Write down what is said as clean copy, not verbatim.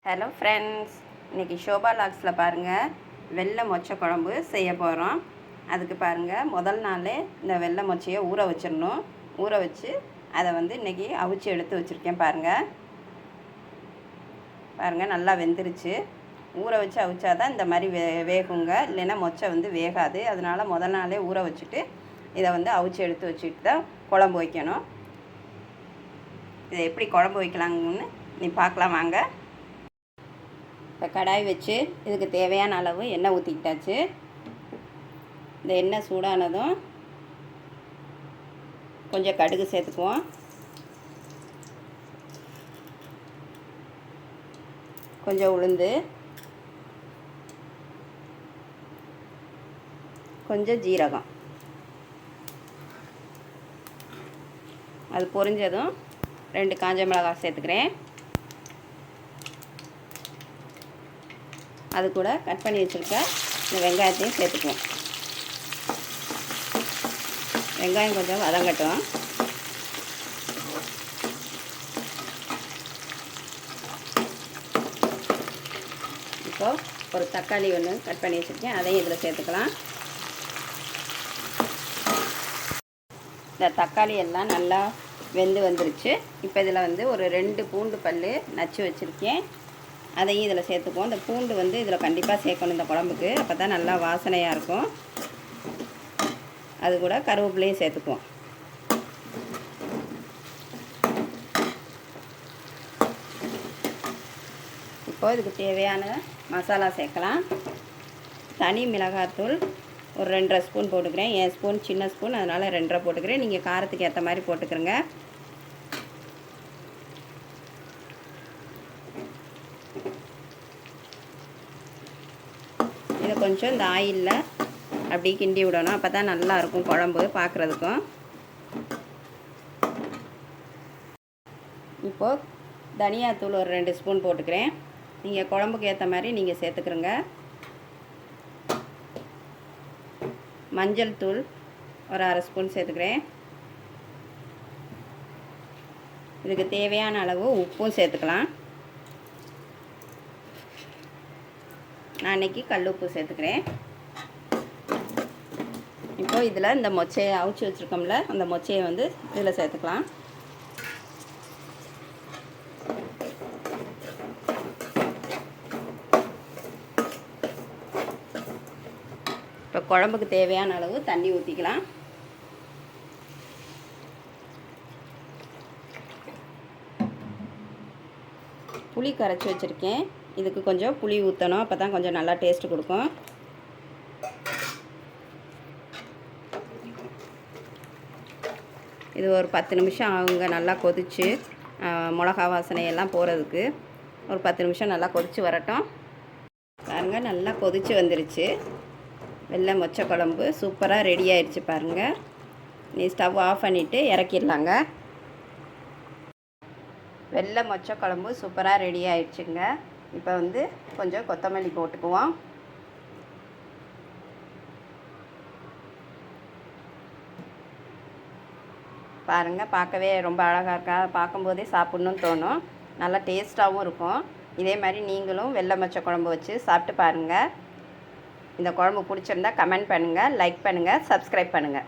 Hello friends, இன்றைக்கி ஷோபா லாக்ஸில் பாருங்கள் வெள்ளை மொச்சை குழம்பு செய்ய போகிறோம். அதுக்கு பாருங்கள், முதல் நாளே இந்த வெள்ளை மொச்சையை ஊற வச்சிடணும். ஊற வச்சு அதை இன்றைக்கி அவிச்சு எடுத்து வச்சுருக்கேன். பாருங்கள் நல்லா வெந்துருச்சு. ஊற வச்சு அவிச்சாதான் இந்த மாதிரி வேகுங்க, இல்லைன்னா மொச்சை வேகாது. அதனால் முதல் நாளே ஊற வச்சுட்டு இதை அவிச்சு எடுத்து வச்சுட்டு தான் குழம்பு வைக்கணும். இதை எப்படி குழம்பு வைக்கலாங்கன்னு நீ பார்க்கலாம் வாங்க. இப்போ கடாய் வச்சு இதுக்கு தேவையான அளவு எண்ணெய் ஊற்றிக்கிட்டாச்சு. இந்த எண்ணெய் சூடானதும் கொஞ்சம் கடுகு சேர்த்துக்குவோம். கொஞ்சம் உளுந்து, கொஞ்சம் ஜீரகம். அது பொரிஞ்சதும் 2 காஞ்ச மிளகாய் சேர்த்துக்கிறேன். அது கூட கட் பண்ணி வச்சுருக்க இந்த வெங்காயத்தையும் சேர்த்துக்குவோம். வெங்காயம் கொஞ்சம் வதங்கட்டும். இப்போது ஒரு தக்காளி ஒன்று கட் பண்ணி வச்சுருக்கேன், அதையும் இதில் சேர்த்துக்கலாம். இந்த தக்காளி எல்லாம் நல்லா வெந்து வந்துருச்சு. இப்போ இதில் ஒரு 2 பூண்டு பல் நச்சு வச்சுருக்கேன், அதையும் இதில் சேர்த்துக்குவோம். இந்த பூண்டு இதில் கண்டிப்பாக சேர்க்கணும் இந்த குழம்புக்கு, அப்போ தான் நல்லா வாசனையாக இருக்கும். அது கூட கருவேப்பிலையும் சேர்த்துக்குவோம். இப்போது இதுக்கு தேவையான மசாலா சேர்க்கலாம். தனி மிளகாத்தூள் ஒரு 2.5 ஸ்பூன் போட்டுக்கிறேன். என் ஸ்பூன் சின்ன ஸ்பூன், அதனால் 2.5 போட்டுக்கிறேன். நீங்கள் காரத்துக்கு ஏற்ற மாதிரி போட்டுக்கிறங்க. இதை கொஞ்சம் இந்த ஆயிலில் அப்படி கிண்டி விடணும், அப்போ தான் நல்லாயிருக்கும் குழம்பு பார்க்குறதுக்கும். இப்போது தனியாத்தூள் ஒரு 2 ஸ்பூன் போட்டுக்கிறேன். நீங்கள் குழம்புக்கு ஏற்ற மாதிரி நீங்கள் சேர்த்துக்கிறங்க. மஞ்சள் தூள் ஒரு 1/2 ஸ்பூன் சேர்த்துக்கிறேன். இதுக்கு தேவையான அளவு உப்பும் சேர்த்துக்கலாம். நான் இன்றைக்கி கல் உப்பு சேர்த்துக்கிறேன். இப்போது இதில் இந்த மொச்சையை அவிச்சு வச்சுருக்கோம்ல, அந்த மொச்சையை இதில் சேர்த்துக்கலாம். இப்போ குழம்புக்கு தேவையான அளவு தண்ணி ஊற்றிக்கலாம். புளி கரைச்சி வச்சுருக்கேன், இதுக்கு கொஞ்சம் புளி ஊற்றணும், அப்போ தான் கொஞ்சம் நல்லா டேஸ்ட்டு கொடுக்கும். இது ஒரு 10 நிமிஷம் ஆகுங்க நல்லா கொதித்து, மிளகா வாசனையெல்லாம் போகிறதுக்கு ஒரு 10 நிமிஷம் நல்லா கொதித்து வரட்டும். பாருங்கள் நல்லா கொதித்து வந்துருச்சு. வெள்ளை மொச்சை குழம்பு சூப்பராக ரெடி ஆயிடுச்சு. பாருங்கள், நீ ஸ்டவ் ஆஃப் பண்ணிவிட்டு இறக்கிடலாங்க. வெள்ளை மொச்சை குழம்பு சூப்பராக ரெடி ஆயிடுச்சுங்க. இப்போ கொஞ்சம் கொத்தமல்லி போட்டுக்குவோம். பாருங்கள், பார்க்கவே ரொம்ப அழகாக இருக்கா. பார்க்கும்போதே சாப்பிட்ணுன்னு தோணும். நல்லா டேஸ்ட்டாகவும் இருக்கும். இதே மாதிரி நீங்களும் வெள்ளை மொச்சை குழம்பு வச்சு சாப்பிட்டு பாருங்கள். இந்த குழம்பு பிடிச்சிருந்தா கமெண்ட் பண்ணுங்கள், லைக் பண்ணுங்கள், சப்ஸ்கிரைப் பண்ணுங்கள்.